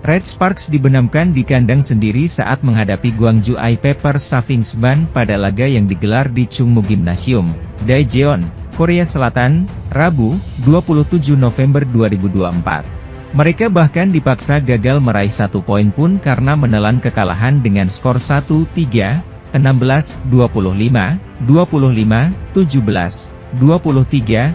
Red Sparks dibenamkan di kandang sendiri saat menghadapi Gwangju I-Pepper Savings Band pada laga yang digelar di Chungmu Gymnasium, Daejeon, Korea Selatan, Rabu, 27 November 2024. Mereka bahkan dipaksa gagal meraih 1 poin pun karena menelan kekalahan dengan skor 1-3, 16, 25, 25, 17, 23,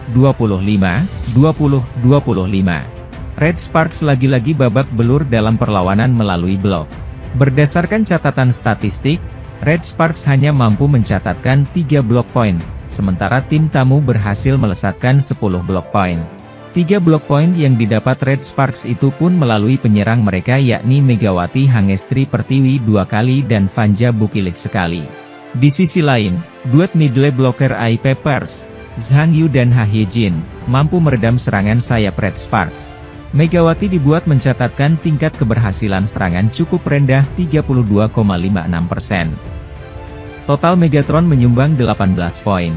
25, 20, 25. Red Sparks lagi-lagi babak belur dalam perlawanan melalui blok. Berdasarkan catatan statistik, Red Sparks hanya mampu mencatatkan 3 blok poin, sementara tim tamu berhasil melesatkan 10 blok poin. 3 blok poin yang didapat Red Sparks itu pun melalui penyerang mereka yakni Megawati Hangestri Pertiwi 2 kali dan Vanja Bukilik sekali. Di sisi lain, duet middle blocker I-Peppers, Zhang Yu dan Ha Hyejin, mampu meredam serangan sayap Red Sparks. Megawati dibuat mencatatkan tingkat keberhasilan serangan cukup rendah 32,56%. Total Megatron menyumbang 18 poin.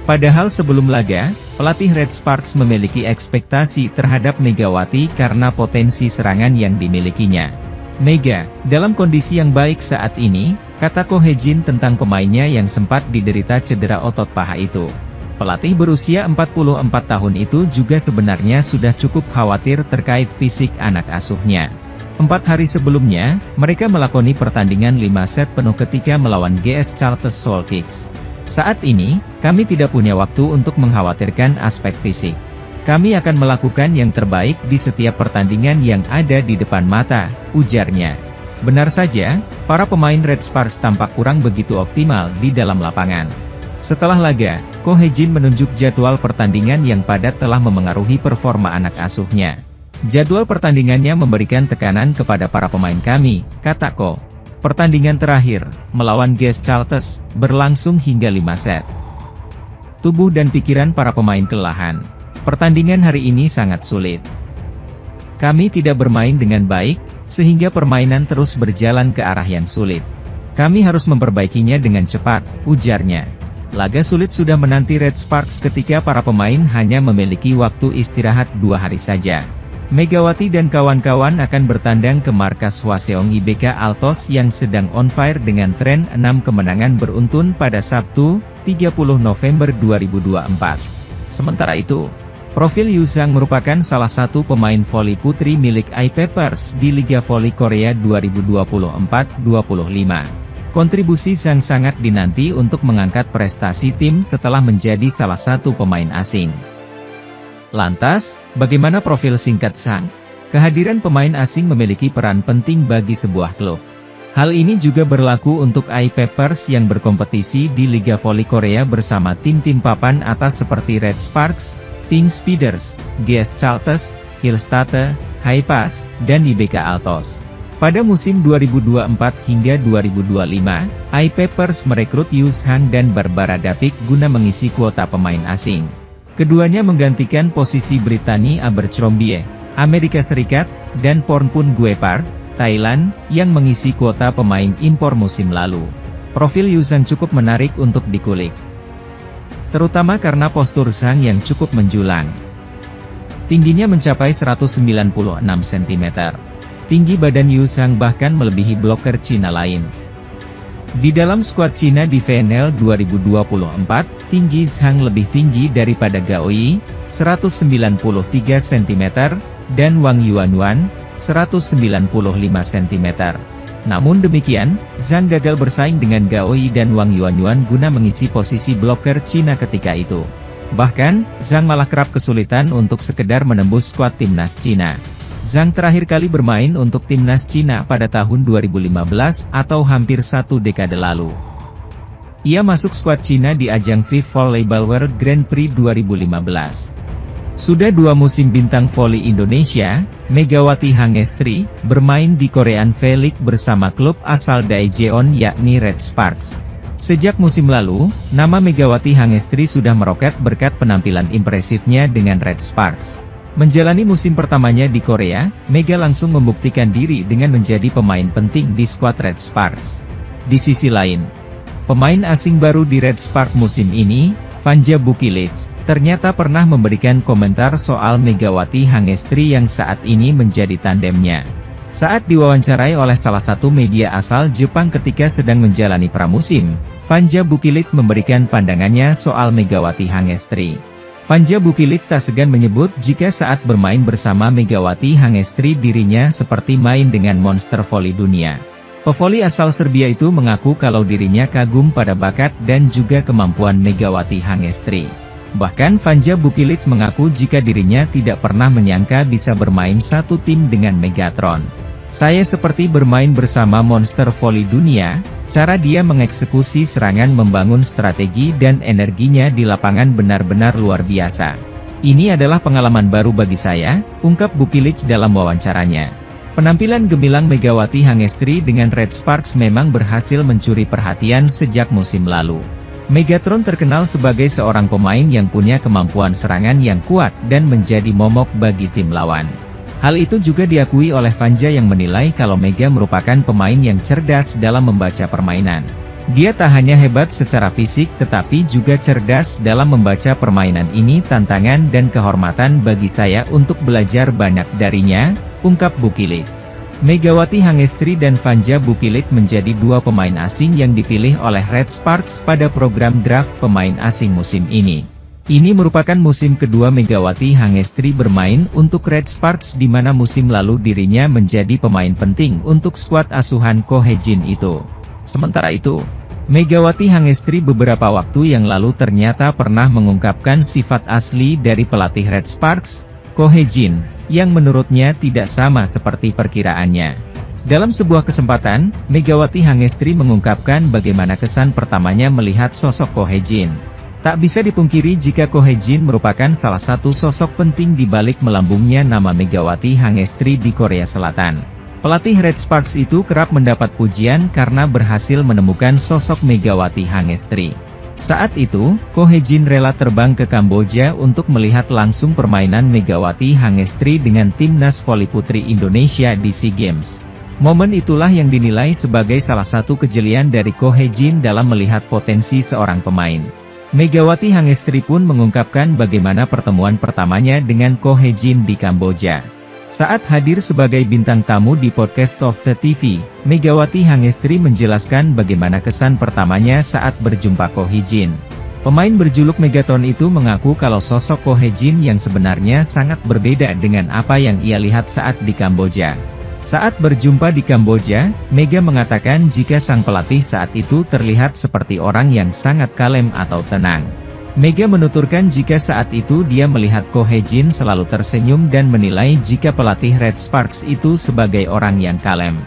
Padahal sebelum laga, pelatih Red Sparks memiliki ekspektasi terhadap Megawati karena potensi serangan yang dimilikinya. Mega, dalam kondisi yang baik saat ini, kata Ko Hejin tentang pemainnya yang sempat diderita cedera otot paha itu. Pelatih berusia 44 tahun itu juga sebenarnya sudah cukup khawatir terkait fisik anak asuhnya. 4 hari sebelumnya, mereka melakoni pertandingan 5 set penuh ketika melawan GS Chartres Seoul Kicks. Saat ini, kami tidak punya waktu untuk mengkhawatirkan aspek fisik. Kami akan melakukan yang terbaik di setiap pertandingan yang ada di depan mata, ujarnya. Benar saja, para pemain Red Sparks tampak kurang begitu optimal di dalam lapangan. Setelah laga, Ko Hejin menunjuk jadwal pertandingan yang padat telah memengaruhi performa anak asuhnya. Jadwal pertandingannya memberikan tekanan kepada para pemain kami, kata Ko. Pertandingan terakhir, melawan GS Chartres, berlangsung hingga 5 set. Tubuh dan pikiran para pemain kelelahan. Pertandingan hari ini sangat sulit. Kami tidak bermain dengan baik, sehingga permainan terus berjalan ke arah yang sulit. Kami harus memperbaikinya dengan cepat, ujarnya. Laga sulit sudah menanti Red Sparks ketika para pemain hanya memiliki waktu istirahat 2 hari saja. Megawati dan kawan-kawan akan bertandang ke markas Hwaseong IBK Altos yang sedang on fire dengan tren 6 kemenangan beruntun pada Sabtu, 30 November 2024. Sementara itu, profil Yu Zhang merupakan salah satu pemain voli putri milik I-Peppers di Liga Voli Korea 2024-25. Kontribusi Zhang sangat dinanti untuk mengangkat prestasi tim setelah menjadi salah satu pemain asing. Lantas, bagaimana profil singkat Zhang? Kehadiran pemain asing memiliki peran penting bagi sebuah klub. Hal ini juga berlaku untuk I-Peppers yang berkompetisi di Liga Voli Korea bersama tim-tim papan atas seperti Red Sparks, Pink Speeders, GS Chartres, Hillstate, Haipas, dan IBK Altos. Pada musim 2024 hingga 2025, I-Peppers merekrut Yu Zhang dan Barbara Dapik guna mengisi kuota pemain asing. Keduanya menggantikan posisi Brittany Abercrombie, Amerika Serikat, dan Pornpun Guepard, Thailand, yang mengisi kuota pemain impor musim lalu. Profil Yu Zhang cukup menarik untuk dikulik, terutama karena postur Zhang yang cukup menjulang. Tingginya mencapai 196 cm. Tinggi badan Yu Zhang bahkan melebihi bloker Cina lain. Di dalam skuad Cina di VNL 2024, tinggi Zhang lebih tinggi daripada Gao Yi, 193 cm, dan Wang Yuanyuan, 195 cm. Namun demikian, Zhang gagal bersaing dengan Gao Yi dan Wang Yuanyuan guna mengisi posisi bloker Cina ketika itu. Bahkan, Zhang malah kerap kesulitan untuk sekedar menembus skuad timnas Cina. Zhang terakhir kali bermain untuk timnas Cina pada tahun 2015 atau hampir 1 dekade lalu. Ia masuk skuad Cina di ajang FIF Volleyball World Grand Prix 2015. Sudah 2 musim bintang voli Indonesia, Megawati Hangestri, bermain di Korean V-League bersama klub asal Daejeon yakni Red Sparks. Sejak musim lalu, nama Megawati Hangestri sudah meroket berkat penampilan impresifnya dengan Red Sparks. Menjalani musim pertamanya di Korea, Mega langsung membuktikan diri dengan menjadi pemain penting di skuad Red Sparks. Di sisi lain, pemain asing baru di Red Sparks musim ini, Vanja Bukilik, ternyata pernah memberikan komentar soal Megawati Hangestri yang saat ini menjadi tandemnya. Saat diwawancarai oleh salah satu media asal Jepang ketika sedang menjalani pramusim, Vanja Bukilit memberikan pandangannya soal Megawati Hangestri. Vanja Bukilit tak segan menyebut jika saat bermain bersama Megawati Hangestri dirinya seperti main dengan monster voli dunia. Pevoli asal Serbia itu mengaku kalau dirinya kagum pada bakat dan juga kemampuan Megawati Hangestri. Bahkan Vanja Bukilit mengaku jika dirinya tidak pernah menyangka bisa bermain satu tim dengan Megatron. Saya seperti bermain bersama monster voli dunia, cara dia mengeksekusi serangan membangun strategi dan energinya di lapangan benar-benar luar biasa. Ini adalah pengalaman baru bagi saya, ungkap Bukilit dalam wawancaranya. Penampilan gemilang Megawati Hangestri dengan Red Sparks memang berhasil mencuri perhatian sejak musim lalu. Megatron terkenal sebagai seorang pemain yang punya kemampuan serangan yang kuat dan menjadi momok bagi tim lawan. Hal itu juga diakui oleh Vanja yang menilai kalau Mega merupakan pemain yang cerdas dalam membaca permainan. Dia tak hanya hebat secara fisik tetapi juga cerdas dalam membaca permainan. Ini tantangan dan kehormatan bagi saya untuk belajar banyak darinya, ungkap Bukilit. Megawati Hangestri dan Vanja Bukilit menjadi dua pemain asing yang dipilih oleh Red Sparks pada program draft pemain asing musim ini. Ini merupakan musim kedua Megawati Hangestri bermain untuk Red Sparks di mana musim lalu dirinya menjadi pemain penting untuk skuad asuhan Ko Hee-jin itu. Sementara itu, Megawati Hangestri beberapa waktu yang lalu ternyata pernah mengungkapkan sifat asli dari pelatih Red Sparks, Ko Hee-jin, yang menurutnya tidak sama seperti perkiraannya. Dalam sebuah kesempatan, Megawati Hangestri mengungkapkan bagaimana kesan pertamanya melihat sosok Ko Hee-jin. Tak bisa dipungkiri jika Ko Hee-jin merupakan salah satu sosok penting di balik melambungnya nama Megawati Hangestri di Korea Selatan. Pelatih Red Sparks itu kerap mendapat pujian karena berhasil menemukan sosok Megawati Hangestri. Saat itu, Ko Hee-jin rela terbang ke Kamboja untuk melihat langsung permainan Megawati Hangestri dengan timnas voli putri Indonesia di SEA Games. Momen itulah yang dinilai sebagai salah satu kejelian dari Ko Hee-jin dalam melihat potensi seorang pemain. Megawati Hangestri pun mengungkapkan bagaimana pertemuan pertamanya dengan Ko Hee-jin di Kamboja. Saat hadir sebagai bintang tamu di podcast of the TV, Megawati Hangestri menjelaskan bagaimana kesan pertamanya saat berjumpa Ko Hee-jin. Pemain berjuluk Megatron itu mengaku kalau sosok Ko Hee-jin yang sebenarnya sangat berbeda dengan apa yang ia lihat saat di Kamboja. Saat berjumpa di Kamboja, Mega mengatakan jika sang pelatih saat itu terlihat seperti orang yang sangat kalem atau tenang. Mega menuturkan jika saat itu dia melihat Ko Hee-jin selalu tersenyum dan menilai jika pelatih Red Sparks itu sebagai orang yang kalem.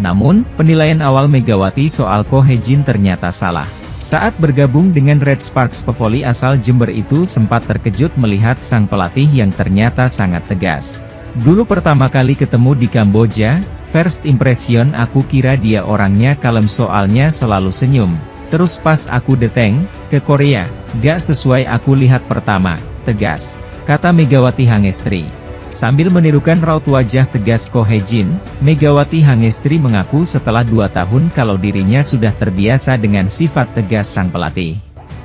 Namun, penilaian awal Megawati soal Ko Hee-jin ternyata salah. Saat bergabung dengan Red Sparks, pevoli asal Jember itu sempat terkejut melihat sang pelatih yang ternyata sangat tegas. Dulu pertama kali ketemu di Kamboja, first impression aku kira dia orangnya kalem soalnya selalu senyum. Terus pas aku dateng ke Korea, gak sesuai aku lihat pertama, tegas, kata Megawati Hangestri. Sambil menirukan raut wajah tegas Ko Hee-jin, Megawati Hangestri mengaku setelah 2 tahun kalau dirinya sudah terbiasa dengan sifat tegas sang pelatih.